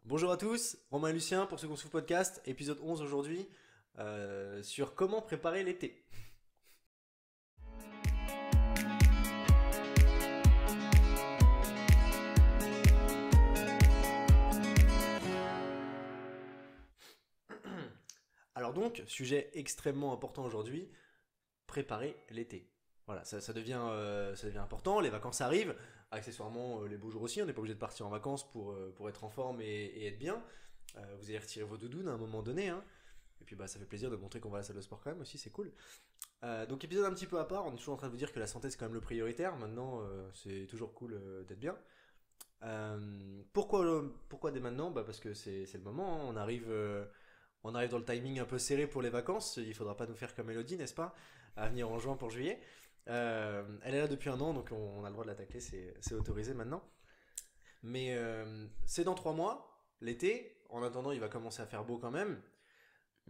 Bonjour à tous, Romain et Lucien pour ce qu'on se fout podcast, épisode 11 aujourd'hui, sur comment préparer l'été. Alors donc, sujet extrêmement important aujourd'hui, préparer l'été. Voilà, ça devient important, les vacances arrivent, accessoirement les beaux jours aussi, on n'est pas obligé de partir en vacances pour être en forme et être bien. Vous allez retirer vos doudounes à un moment donné, hein. Et puis bah, ça fait plaisir de montrer qu'on va à la salle de sport quand même aussi, c'est cool. Donc épisode un petit peu à part, on est toujours en train de vous dire que la santé c'est quand même le prioritaire, maintenant c'est toujours cool d'être bien. Pourquoi dès maintenant? Bah parce que c'est le moment, hein. On arrive dans le timing un peu serré pour les vacances, il faudra pas nous faire comme Elodie, n'est-ce pas? À venir en juin pour juillet. Elle est là depuis un an, donc on a le droit de l'attaquer, c'est autorisé maintenant. Mais c'est dans 3 mois, l'été, en attendant il va commencer à faire beau quand même.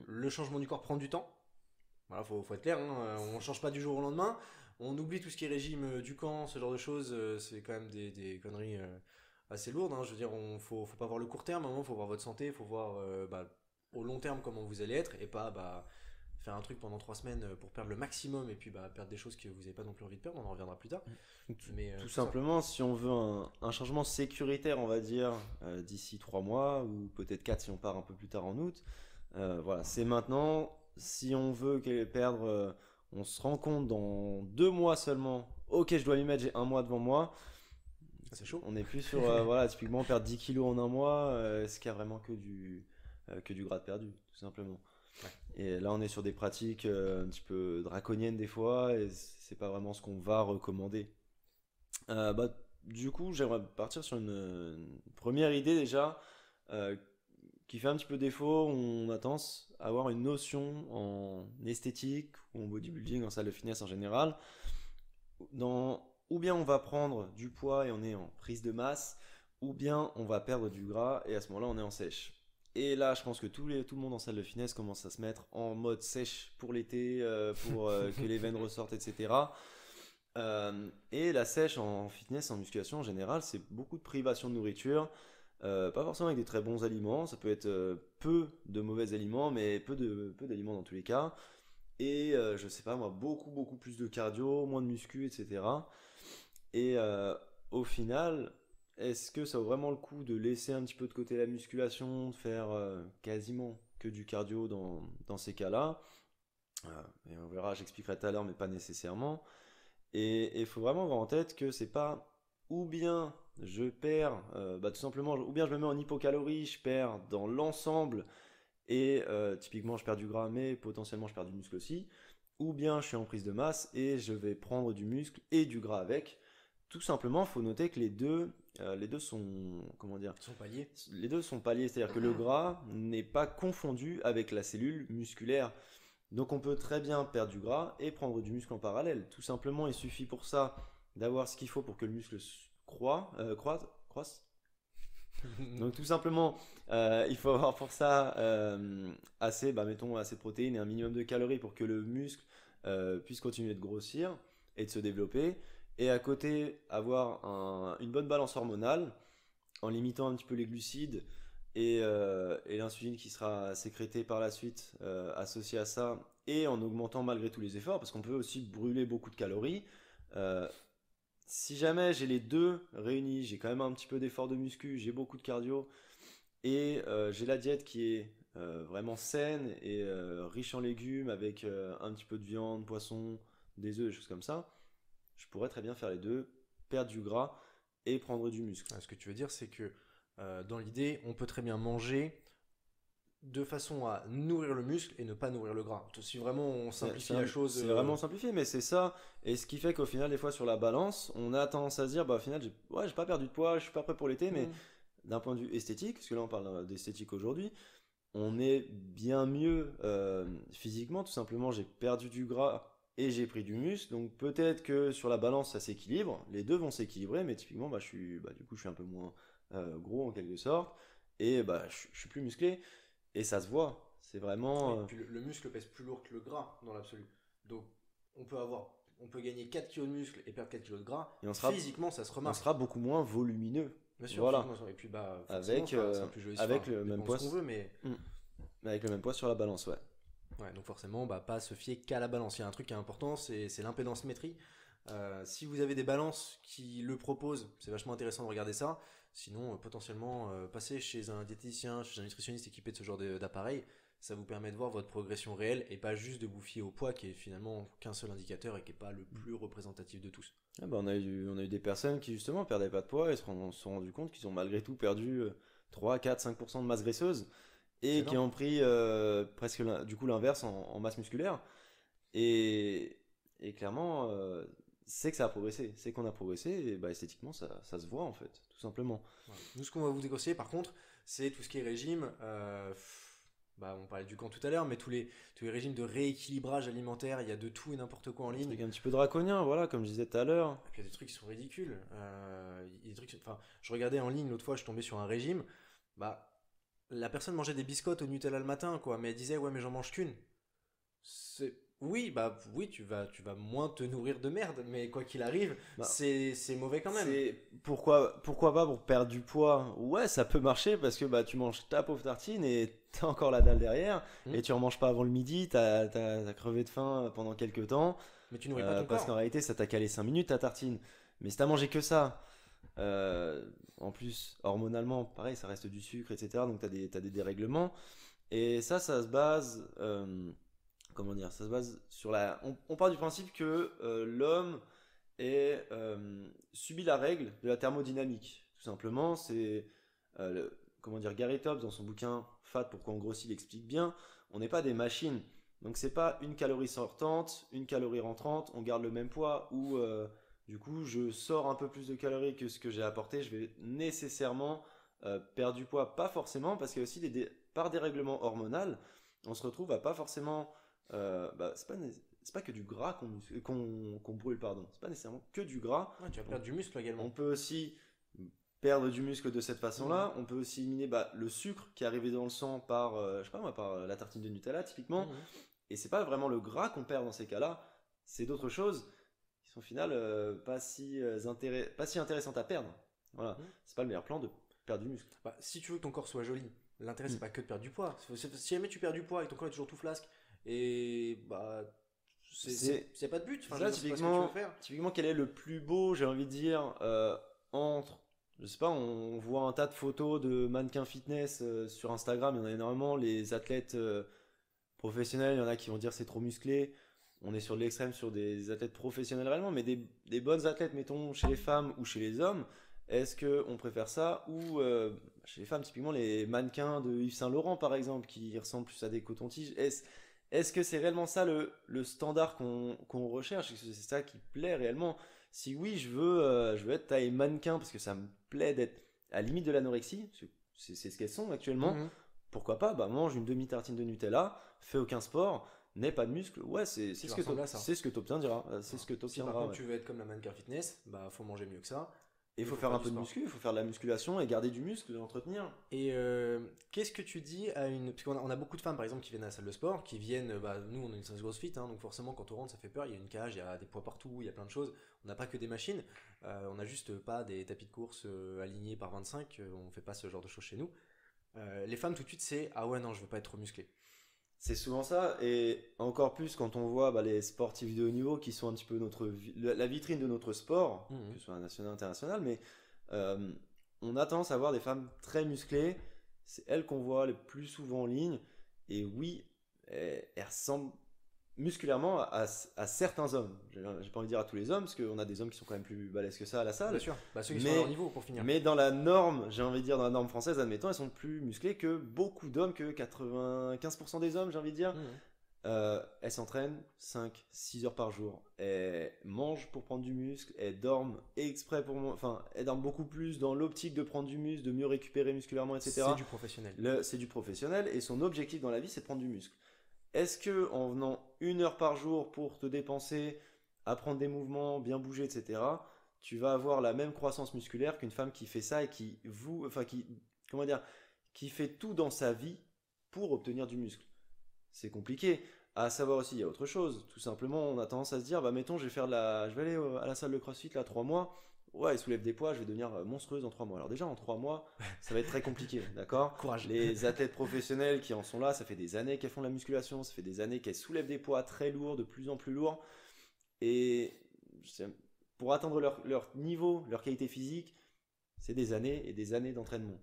Le changement du corps prend du temps. Voilà, faut être clair, hein, on change pas du jour au lendemain. On oublie tout ce qui est régime du camp, ce genre de choses. C'est quand même des conneries assez lourdes, hein. Je veux dire, faut pas voir le court terme, à un moment, faut voir votre santé, faut voir au long terme comment vous allez être et pas faire un truc pendant 3 semaines pour perdre le maximum et puis perdre des choses que vous n'avez pas non plus envie de perdre. On en reviendra plus tard. Mais Tout tout ça. simplement, si on veut un changement sécuritaire, on va dire, d'ici 3 mois, ou peut-être 4 si on part un peu plus tard en août, voilà, c'est maintenant. Si on veut perdre, on se rend compte dans 2 mois seulement, ok, je dois m'y mettre, j'ai un mois devant moi. C'est chaud. On n'est plus sur, voilà, typiquement perdre 10 kilos en un mois, est-ce qu'il y a vraiment que du gras de perdu, tout simplement. Ouais. Et là, on est sur des pratiques un petit peu draconiennes des fois, et c'est pas vraiment ce qu'on va recommander. Du coup, j'aimerais partir sur une première idée déjà euh, qui fait un petit peu défaut. On a tendance à avoir une notion en esthétique ou en bodybuilding, en salle de fitness en général, ou bien on va prendre du poids et on est en prise de masse, ou bien on va perdre du gras et à ce moment-là on est en sèche. Et là, je pense que tout le monde en salle de fitness commence à se mettre en mode sèche pour l'été, pour que les veines ressortent, etc. Et la sèche en fitness, en musculation en général, c'est beaucoup de privation de nourriture. Pas forcément avec des très bons aliments, ça peut être peu de mauvais aliments, mais peu d'aliments dans tous les cas. Et je sais pas moi, beaucoup plus de cardio, moins de muscu, etc. Et au final, est-ce que ça vaut vraiment le coup de laisser un petit peu de côté la musculation, de faire quasiment que du cardio dans ces cas-là? Et on verra, j'expliquerai tout à l'heure, mais pas nécessairement. Et il faut vraiment avoir en tête que c'est pas ou bien je perds, tout simplement, ou bien je me mets en hypocalorie, je perds dans l'ensemble, et typiquement je perds du gras, mais potentiellement je perds du muscle aussi, ou bien je suis en prise de masse et je vais prendre du muscle et du gras avec. Tout simplement, il faut noter que les deux sont, comment dire, Ils sont pas liés. les deux sont pas liés, c'est-à-dire que le gras n'est pas confondu avec la cellule musculaire. Donc on peut très bien perdre du gras et prendre du muscle en parallèle. Tout simplement, il suffit pour ça d'avoir ce qu'il faut pour que le muscle croisse. Donc tout simplement, il faut avoir pour ça mettons, assez de protéines et un minimum de calories pour que le muscle puisse continuer de grossir et de se développer. Et à côté, avoir une bonne balance hormonale en limitant un petit peu les glucides et l'insuline qui sera sécrétée par la suite associée à ça, et en augmentant malgré tous les efforts, parce qu'on peut aussi brûler beaucoup de calories. Euh, Si jamais j'ai les deux réunis, j'ai quand même un petit peu d'effort de muscu, j'ai beaucoup de cardio, et j'ai la diète qui est vraiment saine et riche en légumes, avec un petit peu de viande, poisson, des œufs, des choses comme ça, je pourrais très bien faire les deux, perdre du gras et prendre du muscle. Ce que tu veux dire, c'est que dans l'idée, on peut très bien manger de façon à nourrir le muscle et ne pas nourrir le gras. Si vraiment on simplifie la chose. C'est vraiment simplifié, mais c'est ça. Et ce qui fait qu'au final, des fois, sur la balance, on a tendance à se dire, bah, au final, ouais, j'ai pas perdu de poids, je suis pas prêt pour l'été, mais Hmm. d'un point de vue esthétique, parce que là, on parle d'esthétique aujourd'hui, on est bien mieux physiquement. Tout simplement, j'ai perdu du gras et j'ai pris du muscle. Donc, peut-être que sur la balance, ça s'équilibre. Les deux vont s'équilibrer, mais typiquement, du coup, je suis un peu moins gros en quelque sorte. Et je suis plus musclé. Et ça se voit. C'est Oui, vraiment. puis le muscle pèse plus lourd que le gras dans l'absolu. Donc on peut gagner 4 kilos de muscle et perdre 4 kilos de gras. Et Physiquement, ça se on remarque. sera beaucoup moins volumineux. Bien sûr, Voilà, physiquement, et puis bah forcément avec, ça sera plus joli, avec enfin, le même dépend de ce poids, qu'on veut, mais avec le même poids sur la balance, ouais. ouais, donc forcément, bah, pas se fier qu'à la balance. Il y a un truc qui est important, c'est l'impédance métrie. Si vous avez des balances qui le proposent, c'est vachement intéressant de regarder ça. Sinon, potentiellement, passer chez un diététicien, chez un nutritionniste équipé de ce genre d'appareil, ça vous permet de voir votre progression réelle et pas juste de vous fier au poids qui est finalement qu'un seul indicateur et qui n'est pas le plus représentatif de tous. Ah bah, on a eu des personnes qui justement perdaient pas de poids et se sont rendus compte qu'ils ont malgré tout perdu 3, 4, 5% de masse graisseuse et qui Excellent. ont pris presque du coup l'inverse en masse musculaire. Et, et clairement, c'est que ça a progressé, c'est qu'on a progressé et bah, esthétiquement ça se voit en fait, tout simplement. Voilà. Nous, ce qu'on va vous déconseiller, par contre, c'est tout ce qui est régime. Bah, on parlait du camp tout à l'heure, mais tous les régimes de rééquilibrage alimentaire, il y a de tout et n'importe quoi en Un ligne. truc un petit peu draconien, voilà, comme je disais tout à l'heure. Il y a des trucs qui sont ridicules. Il y a des trucs, enfin, je regardais en ligne l'autre fois, je tombais sur un régime. Bah, la personne mangeait des biscottes au Nutella le matin, quoi, mais elle disait ouais, mais j'en mange qu'une. Oui, bah oui, tu vas moins te nourrir de merde, mais quoi qu'il arrive, Bah, c'est mauvais quand même. c'est pourquoi pas pour perdre du poids. Ouais, ça peut marcher parce que bah tu manges ta pauvre tartine et t'as encore la dalle derrière Hmm. et tu en manges pas avant le midi, t'as crevé de faim pendant quelques temps Mais tu nourris pas ton parce qu'en corps. réalité ça t'a calé 5 minutes ta tartine. Mais si t'as mangé que ça, en plus hormonalement pareil ça reste du sucre etc. Donc t'as des dérèglements et ça se base comment dire, ça se base sur on part du principe que l'homme subit la règle de la thermodynamique. Tout simplement, c'est comment dire, Gary Tobbs dans son bouquin Fat, pourquoi on grossit, il explique bien. On n'est pas des machines. Donc c'est pas une calorie sortante, une calorie rentrante, on garde le même poids ou du coup je sors un peu plus de calories que ce que j'ai apporté, je vais nécessairement perdre du poids, pas forcément parce qu'il y a aussi par dérèglement hormonal, on se retrouve à pas forcément bah, c'est pas que du gras qu'on brûle, pardon. C'est pas nécessairement que du gras. Ouais, tu vas On, perdre du muscle on également. peut aussi perdre du muscle de cette Mhm. façon-là. On peut aussi éliminer bah, le sucre qui est arrivé dans le sang par, je sais pas moi, par la tartine de Nutella typiquement. Mhm. Et c'est pas vraiment le gras qu'on perd dans ces cas-là. C'est d'autres choses qui sont au final pas si intéressantes à perdre. Voilà. Mhm. C'est pas le meilleur plan de perdre du muscle. Bah, si tu veux que ton corps soit joli, l'intérêt c'est Mm. pas que de perdre du poids. Si jamais tu perds du poids et ton corps est toujours tout flasque, et bah C'est c'est pas de but. Enfin, je ça veux dire, c'est pas ce que tu veux typiquement, faire. typiquement quel est le plus beau, j'ai envie de dire, entre, je sais pas, on voit un tas de photos de mannequins fitness sur Instagram, il y en a énormément, les athlètes professionnels, il y en a qui vont dire c'est trop musclé, on est sur de l'extrême sur des athlètes professionnels réellement, mais des bonnes athlètes, mettons, chez les femmes ou chez les hommes, est-ce qu'on préfère ça ou chez les femmes, typiquement les mannequins de Yves Saint Laurent par exemple, qui ressemblent plus à des cotons-tiges, est-ce que c'est réellement ça le standard qu'on recherche? Est-ce que c'est ça qui plaît réellement? Si oui, je veux être taille mannequin parce que ça me plaît d'être à la limite de l'anorexie, parce que c'est ce qu'elles sont actuellement. Mhm. Pourquoi pas? Bah, mange une demi-tartine de Nutella, fais aucun sport, n'aie pas de muscle. Ouais, Tu vas ressembler à ça. c'est ce que t'obtiendras. C'est ce que Si par t'obtiendras, contre ouais. tu veux être comme la mannequin fitness, bah faut manger mieux que ça. Et il Il faut faut faire faire un du peu de sport. muscu, il faut faire de la musculation et garder du muscle, l'entretenir. Et qu'est-ce que tu dis à une... Parce qu'on a beaucoup de femmes, par exemple, qui viennent à la salle de sport, qui viennent... Bah, nous, on est une salle CrossFit, hein, donc forcément, quand on rentre, ça fait peur. Il y a une cage, il y a des poids partout, il y a plein de choses. On n'a pas que des machines. On n'a juste pas des tapis de course alignés par 25. On fait pas ce genre de choses chez nous. Les femmes, tout de suite, c'est... Ah ouais, non, je veux pas être trop musclé. C'est souvent ça, et encore plus quand on voit bah, les sportifs de haut niveau qui sont un petit peu la vitrine de notre sport, que Mhm. ce soit national, international, mais euh, on a tendance à voir des femmes très musclées, c'est elles qu'on voit le plus souvent en ligne, et oui, elles ressemblent musculairement à certains hommes. J'ai pas envie de dire à tous les hommes, parce qu'on a des hommes qui sont quand même plus balèzes que ça à la Bien salle, sûr. Bah, ceux qui sont à leur mais, niveau, pour finir. mais dans la norme, j'ai envie de dire, dans la norme française, admettons, elles sont plus musclées que beaucoup d'hommes, que 95% des hommes, j'ai envie de dire. Mhm. Elles s'entraînent 5-6 heures par jour. Elles mangent pour prendre du muscle. Elles dorment exprès enfin, elles dorment beaucoup plus dans l'optique de prendre du muscle, de mieux récupérer musculairement, etc. C'est du professionnel. C'est du professionnel et son objectif dans la vie, c'est de prendre du muscle. Est-ce que en venant 1 heure par jour pour te dépenser, apprendre des mouvements, bien bouger, etc., tu vas avoir la même croissance musculaire qu'une femme qui fait ça et comment dire, qui fait tout dans sa vie pour obtenir du muscle? C'est compliqué. À savoir aussi, il y a autre chose. Tout simplement, on a tendance à se dire, bah mettons, je vais aller à la salle de CrossFit là 3 mois. ouais, il soulève des poids, je vais devenir monstrueuse en 3 mois. Alors déjà, en 3 mois, ça va être très compliqué, d'accord? Courage. Les athlètes professionnels qui en sont là, ça fait des années qu'elles font de la musculation, ça fait des années qu'elles soulèvent des poids très lourds, de plus en plus lourds. Et pour atteindre leur niveau, leur qualité physique, c'est des années et des années d'entraînement.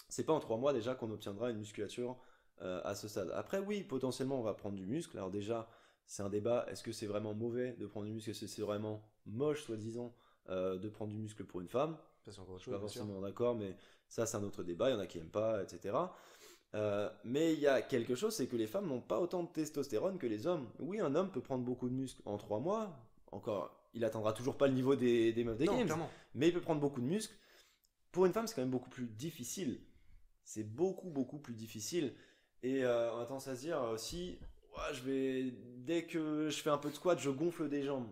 C'est pas en 3 mois déjà qu'on obtiendra une musculature à ce stade. Après, oui, potentiellement, on va prendre du muscle. Alors déjà, c'est un débat. Est-ce que c'est vraiment mauvais de prendre du muscle? Est-ce que c'est vraiment moche, soi-disant, de prendre du muscle pour une femme? Ça, c'est encore autre Je suis pas chose, bien sûr. forcément d'accord, mais ça, c'est un autre débat. Il y en a qui aiment pas, etc. Mais il y a quelque chose, c'est que les femmes n'ont pas autant de testostérone que les hommes. Oui, un homme peut prendre beaucoup de muscles en 3 mois. Encore, il atteindra toujours pas le niveau des meufs des Non, games, clairement. mais il peut prendre beaucoup de muscles. Pour une femme, c'est quand même beaucoup plus difficile. C'est beaucoup, beaucoup plus difficile. Et on a tendance à se dire aussi, ouais, dès que je fais un peu de squat, je gonfle des jambes.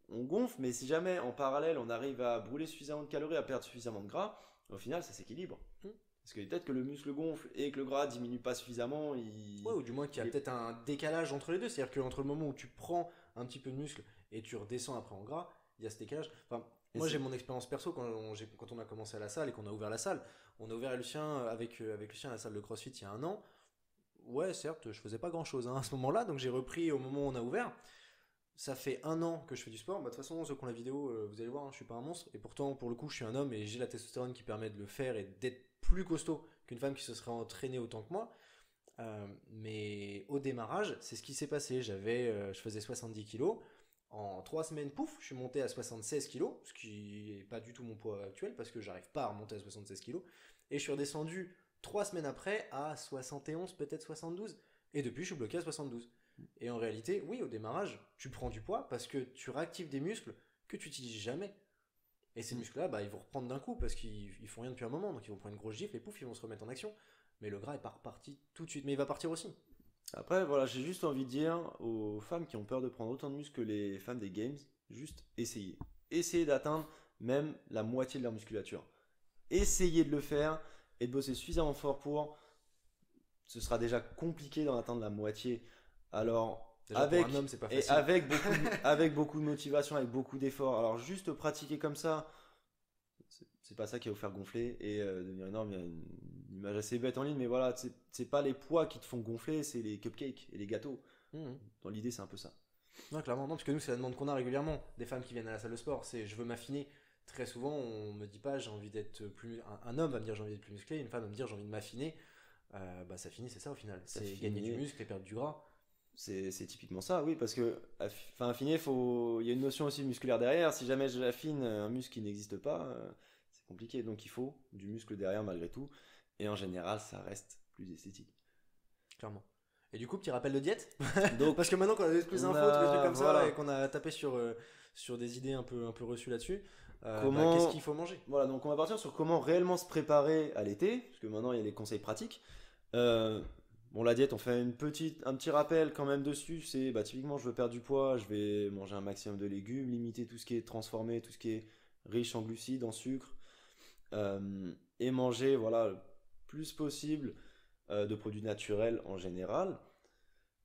On gonfle, mais si jamais en parallèle, on arrive à brûler suffisamment de calories, à perdre suffisamment de gras, au final, ça s'équilibre. Parce que peut-être que le muscle gonfle et que le gras diminue pas suffisamment. Ouais, ou du moins qu'il y a peut-être un décalage entre les deux. C'est-à-dire qu'entre le moment où tu prends un petit peu de muscle et tu redescends après en gras, il y a ce décalage. Enfin, Et moi, c'est- j'ai mon expérience perso quand on a commencé à la salle et qu'on a ouvert la salle. On a ouvert avec Lucien la salle de CrossFit il y a un an. Ouais, certes, je faisais pas grand-chose hein, à ce moment-là, donc j'ai repris au moment où on a ouvert. Ça fait un an que je fais du sport. Bah, de toute façon, ceux qui ont la vidéo, vous allez voir, hein, je suis pas un monstre. Et pourtant, pour le coup, je suis un homme et j'ai la testostérone qui permet de le faire et d'être plus costaud qu'une femme qui se serait entraînée autant que moi. Mais au démarrage, c'est ce qui s'est passé. Je faisais 70 kilos. En 3 semaines, pouf, je suis monté à 76 kilos, ce qui n'est pas du tout mon poids actuel parce que j'arrive pas à remonter à 76 kilos. Et je suis redescendu 3 semaines après à 71, peut-être 72. Et depuis, je suis bloqué à 72. Et en réalité, oui, au démarrage, tu prends du poids parce que tu réactives des muscles que tu n'utilises jamais. Et ces muscles-là, bah, ils vont reprendre d'un coup parce qu'ils font rien depuis un moment. Donc ils vont prendre une grosse gifle et pouf, ils vont se remettre en action. Mais le gras est pas reparti tout de suite. Mais il va partir aussi. Après, voilà, j'ai juste envie de dire aux femmes qui ont peur de prendre autant de muscles que les femmes des games, juste essayez. Essayez d'atteindre même la moitié de leur musculature. Essayez de le faire et de bosser suffisamment fort pour. Ce sera déjà compliqué d'en atteindre la moitié. Alors, Déjà, pour un homme, c'est pas facile. avec beaucoup de motivation, avec beaucoup d'efforts. Alors, juste pratiquer comme ça, c'est pas ça qui va vous faire gonfler et devenir énorme. Il y a une image assez bête en ligne, mais voilà, c'est pas les poids qui te font gonfler, c'est les cupcakes et les gâteaux. Mhm. Dans l'idée, c'est un peu ça. Non, clairement, non, parce que nous, c'est la demande qu'on a régulièrement des femmes qui viennent à la salle de sport. C'est je veux m'affiner. Très souvent, on me dit pas j'ai envie d'être plus. Un homme va me dire j'ai envie d'être plus musclé, une femme va me dire j'ai envie de m'affiner. Bah, ça finit, c'est ça au final. C'est gagner du muscle et perdre du gras. C'est typiquement ça, oui, parce que affiner, il y a une notion aussi musculaire derrière. Si jamais j'affine un muscle qui n'existe pas, c'est compliqué. Donc il faut du muscle derrière malgré tout. Et en général, ça reste plus esthétique. Clairement. Et du coup, petit rappel de diète. Donc, Parce que maintenant qu'on a des plus on d'infos, a- tous les trucs comme voilà. ça, et qu'on a tapé sur des idées un peu reçues là-dessus, Comment- qu'est-ce qu'il faut manger? Voilà, donc on va partir sur comment réellement se préparer à l'été, parce que maintenant il y a les conseils pratiques. Bon, la diète, on fait un petit rappel quand même dessus. C'est bah, typiquement, je veux perdre du poids, je vais manger un maximum de légumes, limiter tout ce qui est transformé, tout ce qui est riche en glucides, en sucre, et manger voilà, le plus possible de produits naturels en général.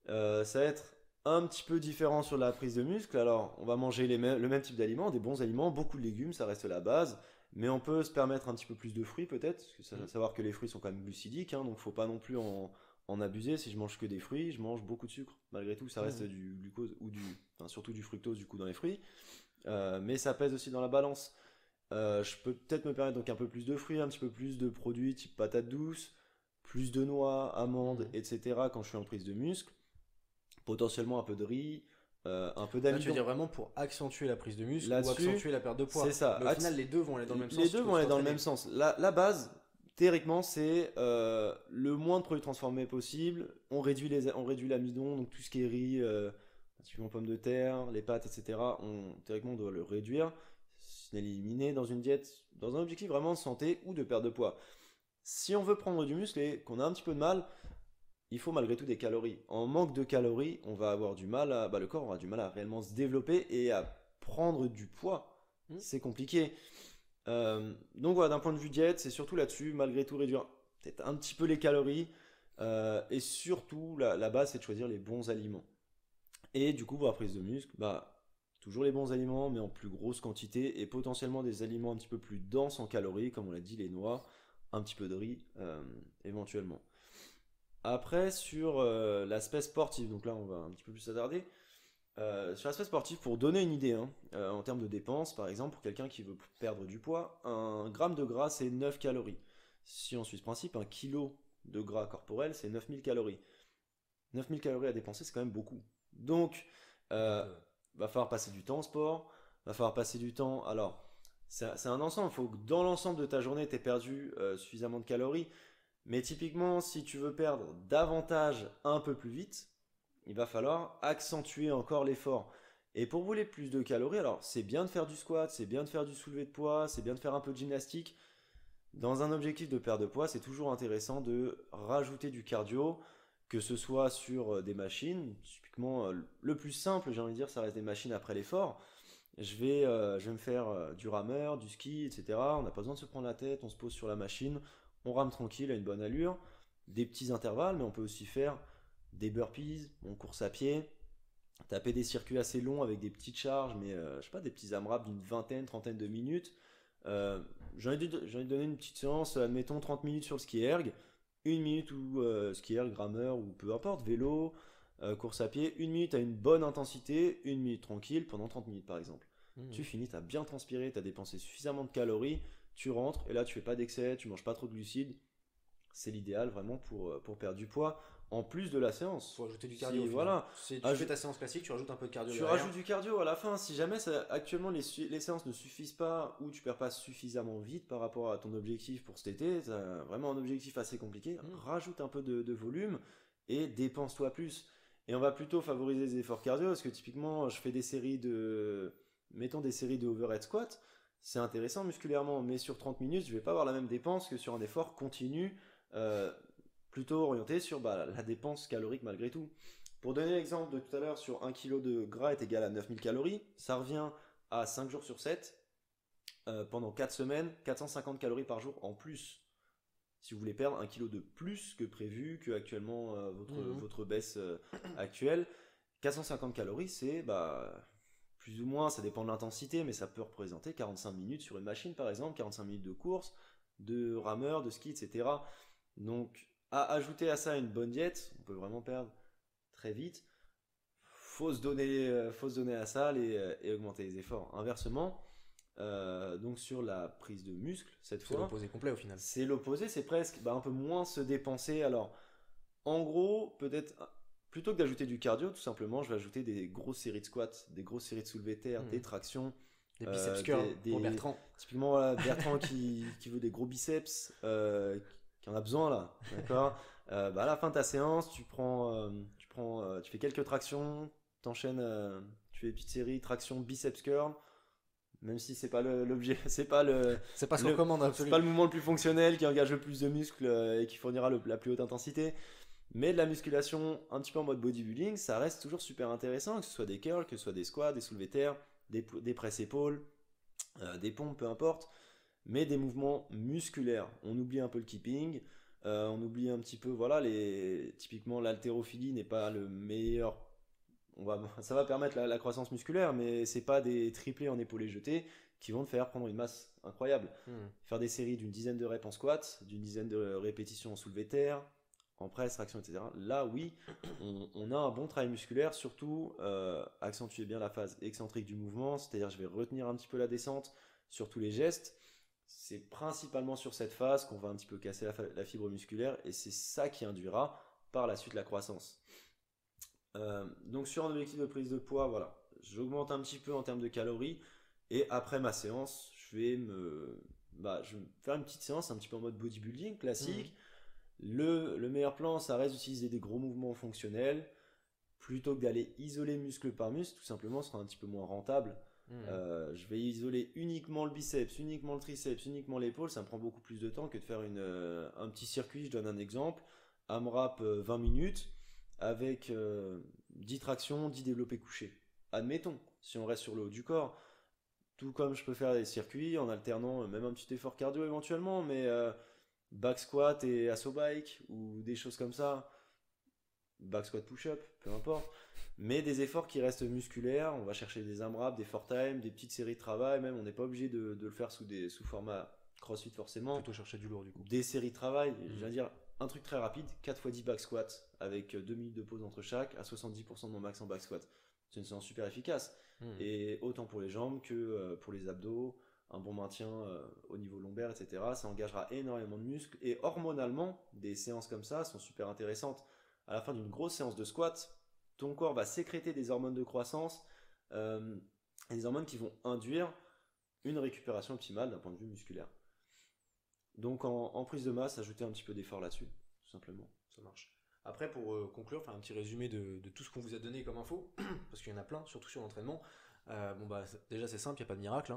Ça va être un petit peu différent sur la prise de muscle. Alors, on va manger le même type d'aliments, des bons aliments, beaucoup de légumes, ça reste la base. Mais on peut se permettre un petit peu plus de fruits peut-être, parce que ça, savoir que les fruits sont quand même glucidiques, hein, donc faut pas non plus en abuser. Si je mange que des fruits, je mange beaucoup de sucre. Malgré tout, ça reste du glucose enfin, surtout du fructose du coup dans les fruits. Mais ça pèse aussi dans la balance. Je peux peut-être me permettre donc un peu plus de fruits, un petit peu plus de produits type patates douces, plus de noix, amandes, etc. quand je suis en prise de muscle. Potentiellement un peu de riz, un peu Là, tu veux d'amidon. dire vraiment pour accentuer la prise de muscle ou Là-dessus, accentuer la perte de poids. c'est ça. Mais au final, les deux vont aller dans le même sens. Les tu deux peux vont aller dans le t'entraîner. même sens. La base, théoriquement, c'est le moins de produits transformés possible. On réduit l'amidon, donc tout ce qui est riz, typiquement pommes de terre, les pâtes, etc. Théoriquement, on doit le réduire, c'est l'éliminer dans une diète, dans un objectif vraiment de santé ou de perte de poids. Si on veut prendre du muscle et qu'on a un petit peu de mal, il faut malgré tout des calories. En manque de calories, on va avoir du mal le corps aura du mal à réellement se développer et à prendre du poids. C'est compliqué. Donc voilà, d'un point de vue diète, c'est surtout là-dessus, malgré tout réduire peut-être un petit peu les calories et surtout la base, c'est de choisir les bons aliments. Et du coup, pour la prise de muscle, bah toujours les bons aliments, mais en plus grosse quantité, et potentiellement des aliments un petit peu plus denses en calories, comme on l'a dit, les noix, un petit peu de riz, éventuellement. Après, sur l'aspect sportif, donc là on va un petit peu plus s'attarder. Sur l'aspect sportif, pour donner une idée, hein, en termes de dépenses, par exemple, pour quelqu'un qui veut perdre du poids, un gramme de gras c'est 9 calories. Si on suit ce principe, un kilo de gras corporel c'est 9000 calories. 9000 calories à dépenser, c'est quand même beaucoup. Donc, euh, va falloir passer du temps au sport, va falloir passer du temps. Alors, c'est un ensemble, il faut que dans l'ensemble de ta journée, tu aies perdu suffisamment de calories. Mais typiquement, si tu veux perdre davantage un peu plus vite, il va falloir accentuer encore l'effort. Et pour brûler plus de calories, alors c'est bien de faire du squat, c'est bien de faire du soulevé de poids, c'est bien de faire un peu de gymnastique. Dans un objectif de perte de poids, c'est toujours intéressant de rajouter du cardio, que ce soit sur des machines. Typiquement, le plus simple, j'ai envie de dire, ça reste des machines après l'effort. Je vais me faire du rameur, du ski, etc. On n'a pas besoin de se prendre la tête, on se pose sur la machine, on rame tranquille à une bonne allure, des petits intervalles, mais on peut aussi faire des burpees, on course à pied, taper des circuits assez longs avec des petites charges, mais je sais pas, des petits AMRAP d'une vingtaine, trentaine de minutes. Euh, j'ai envie de donner une petite séance, admettons 30 minutes sur le ski erg, une minute ou ski erg, rameur ou peu importe, vélo, course à pied, une minute à une bonne intensité, une minute tranquille pendant 30 minutes par exemple. Tu finis, tu as bien transpiré, tu as dépensé suffisamment de calories, tu rentres et là tu fais pas d'excès, tu manges pas trop de glucides. C'est l'idéal vraiment pour perdre du poids en plus de la séance. Faut ajouter du cardio. Si, Au final. voilà, Tu fais ta séance classique, tu rajoutes un peu de cardio tu derrière. rajoutes du cardio à la fin. Si jamais actuellement les séances ne suffisent pas ou tu perds pas suffisamment vite par rapport à ton objectif pour cet été, tu as vraiment un objectif assez compliqué, rajoute un peu de volume et dépense-toi plus. Et on va plutôt favoriser les efforts cardio parce que typiquement, je fais des séries mettons des séries de overhead squat. C'est intéressant musculairement, mais sur 30 minutes, je vais pas avoir la même dépense que sur un effort continu, euh, plutôt orienté sur la dépense calorique malgré tout. Pour donner l'exemple de tout à l'heure, sur 1 kg de gras est égal à 9000 calories, ça revient à 5 jours sur 7, pendant 4 semaines, 450 calories par jour en plus. Si vous voulez perdre 1 kg de plus que prévu, que actuellement votre baisse actuelle, 450 calories, c'est plus ou moins, ça dépend de l'intensité, mais ça peut représenter 45 minutes sur une machine par exemple, 45 minutes de course, de rameur, de ski, etc. Donc, à ajouter à ça une bonne diète, on peut vraiment perdre très vite. Faut se donner à ça et augmenter les efforts. Inversement, donc sur la prise de muscle, cette C'est fois, l'opposé complet au final. c'est l'opposé, c'est presque un peu moins se dépenser. Alors, en gros, peut-être plutôt que d'ajouter du cardio, tout simplement, je vais ajouter des grosses séries de squats, des grosses séries de soulevés de terre, des tractions. Des biceps curls pour Bertrand. Typiquement, voilà, Bertrand qui veut des gros biceps, qui en a besoin là, d'accord. À la fin de ta séance, tu fais quelques tractions, t'enchaînes, tu fais des petites séries tractions biceps curl, même si c'est pas l'objet, c'est pas C'est pas ce le- qu'on commande c'est absolument. pas le mouvement le plus fonctionnel qui engage le plus de muscles et qui fournira la plus haute intensité. Mais de la musculation un petit peu en mode bodybuilding, ça reste toujours super intéressant, que ce soit des curls, que ce soit des squats, des soulevés de terre, des presses épaules, des pompes, peu importe, mais des mouvements musculaires. On oublie un peu le keeping, on oublie un petit peu, voilà, typiquement l'haltérophilie n'est pas le meilleur. Ça va permettre la croissance musculaire, mais c'est pas des triplés en épaulés jetés qui vont te faire prendre une masse incroyable. Faire des séries d'une dizaine de reps en squat, d'une dizaine de répétitions en soulevé de terre, en presse, traction, etc. Là, oui, on a un bon travail musculaire, surtout accentuer bien la phase excentrique du mouvement, c'est-à-dire je vais retenir un petit peu la descente sur tous les gestes. C'est principalement sur cette phase qu'on va un petit peu casser la fibre musculaire et c'est ça qui induira par la suite la croissance. Donc sur un objectif de prise de poids, voilà, j'augmente un petit peu en termes de calories et après ma séance, je vais me faire une petite séance un petit peu en mode bodybuilding classique. Le meilleur plan, ça reste d'utiliser des gros mouvements fonctionnels plutôt que d'aller isoler muscle par muscle, tout simplement, ce sera un petit peu moins rentable. Je vais isoler uniquement le biceps, uniquement le triceps, uniquement l'épaule, ça me prend beaucoup plus de temps que de faire un petit circuit. Je donne un exemple, AMRAP 20 minutes avec 10 tractions, 10 développés couchés. Admettons, si on reste sur le haut du corps, tout comme je peux faire des circuits en alternant même un petit effort cardio éventuellement, mais back squat et assaut bike ou des choses comme ça. back squat push-up, peu importe. Mais des efforts qui restent musculaires. On va chercher des AMRAP, des 4-time, des petites séries de travail. Même, on n'est pas obligé de le faire sous format CrossFit forcément. Plutôt chercher du lourd du coup. Des séries de travail, je veux dire, un truc très rapide, 4x10 back squat avec 2 minutes de pause entre chaque, à 70% de mon max en back squat. C'est une séance super efficace. Et autant pour les jambes que pour les abdos, un bon maintien au niveau lombaire, etc. Ça engagera énormément de muscles. Et hormonalement, des séances comme ça sont super intéressantes. À la fin d'une grosse séance de squat, ton corps va sécréter des hormones de croissance, et des hormones qui vont induire une récupération optimale d'un point de vue musculaire. Donc en prise de masse, ajouter un petit peu d'effort là-dessus, tout simplement. Ça marche. Après, pour conclure, faire un petit résumé de tout ce qu'on vous a donné comme info, parce qu'il y en a plein, surtout sur l'entraînement. Déjà c'est simple, il n'y a pas de miracle.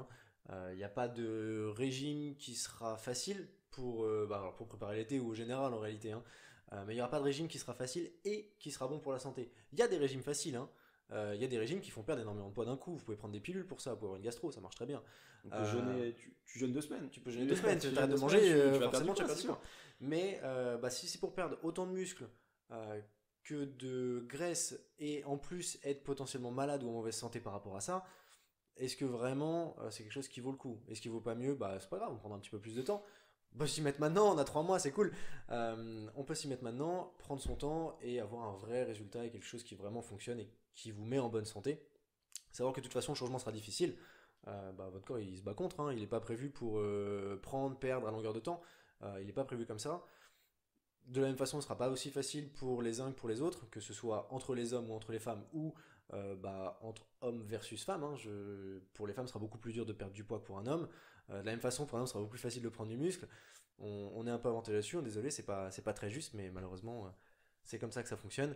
Il n'y a pas de régime qui sera facile pour préparer l'été ou au général en réalité. Mais il n'y aura pas de régime qui sera facile et qui sera bon pour la santé. Il y a des régimes faciles. Il y a des régimes qui font perdre énormément de poids d'un coup. Vous pouvez prendre des pilules pour ça, pour avoir une gastro, ça marche très bien. On peut jeûner, tu jeûnes 2 semaines. Tu peux jeûner 2 semaines, tu arrêtes de manger, forcément tu vas perdre du poids. Mais si c'est pour perdre autant de muscles que de graisse et en plus être potentiellement malade ou en mauvaise santé par rapport à ça, est-ce que vraiment c'est quelque chose qui vaut le coup? Est-ce qu'il vaut pas mieux? C'est pas grave, on prendra un petit peu plus de temps. On peut s'y mettre maintenant, on a 3 mois, c'est cool. On peut s'y mettre maintenant, prendre son temps et avoir un vrai résultat et quelque chose qui vraiment fonctionne et qui vous met en bonne santé. Savoir que de toute façon le changement sera difficile. Votre corps il se bat contre, il n'est pas prévu pour prendre, perdre à longueur de temps. Il n'est pas prévu comme ça. De la même façon, ce ne sera pas aussi facile pour les uns que pour les autres, que ce soit entre les hommes ou entre les femmes ou entre hommes versus femmes. Pour les femmes, ce sera beaucoup plus dur de perdre du poids que pour un homme. De la même façon, pour un homme, ce sera beaucoup plus facile de prendre du muscle. On est un peu avantagé là-dessus, désolé, c'est pas très juste, mais malheureusement, c'est comme ça que ça fonctionne.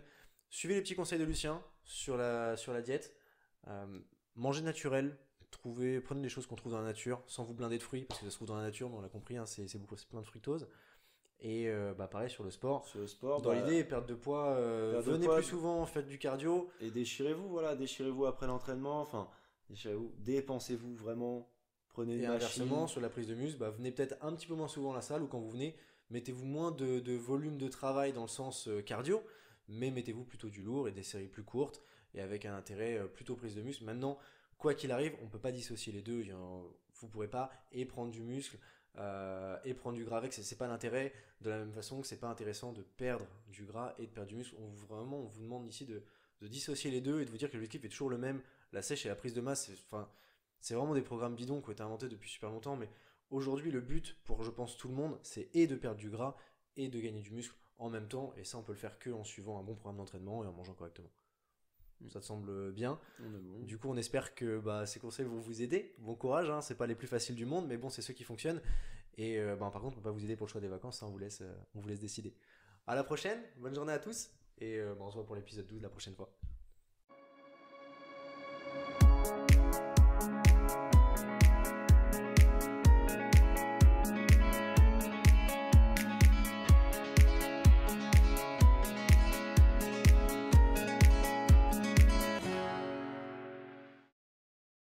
Suivez les petits conseils de Lucien sur la diète. Mangez naturel, prenez des choses qu'on trouve dans la nature, sans vous blinder de fruits, parce que ça se trouve dans la nature, mais on l'a compris, c'est plein de fructose. Et pareil sur le sport. Dans l'idée, perte de poids, venez plus souvent, faites du cardio. Et déchirez-vous après l'entraînement, déchirez-vous, dépensez-vous vraiment, prenez une machine. Et inversement, sur la prise de muscle, venez peut-être un petit peu moins souvent à la salle, ou quand vous venez, mettez-vous moins de volume de travail dans le sens cardio, mais mettez-vous plutôt du lourd et des séries plus courtes, et avec un intérêt plutôt prise de muscle. Maintenant, quoi qu'il arrive, on ne peut pas dissocier les deux, vous ne pourrez pas et prendre du muscle, et prendre du gras avec, c'est pas l'intérêt. De la même façon que c'est pas intéressant de perdre du gras et de perdre du muscle. On vous demande ici de dissocier les deux et de vous dire que l'objectif est toujours le même. La sèche et la prise de masse, c'est vraiment des programmes bidons qui ont été inventés depuis super longtemps, mais aujourd'hui le but pour je pense tout le monde, c'est et de perdre du gras et de gagner du muscle en même temps, et ça on peut le faire que en suivant un bon programme d'entraînement et en mangeant correctement. Ça te semble bien? Bon. Du coup, on espère que ces conseils vont vous aider. Bon courage, c'est pas les plus faciles du monde, mais bon, c'est ceux qui fonctionnent. Et par contre, on peut pas vous aider pour le choix des vacances, on vous laisse décider. À la prochaine, bonne journée à tous, et on se voit pour l'épisode 12 la prochaine fois.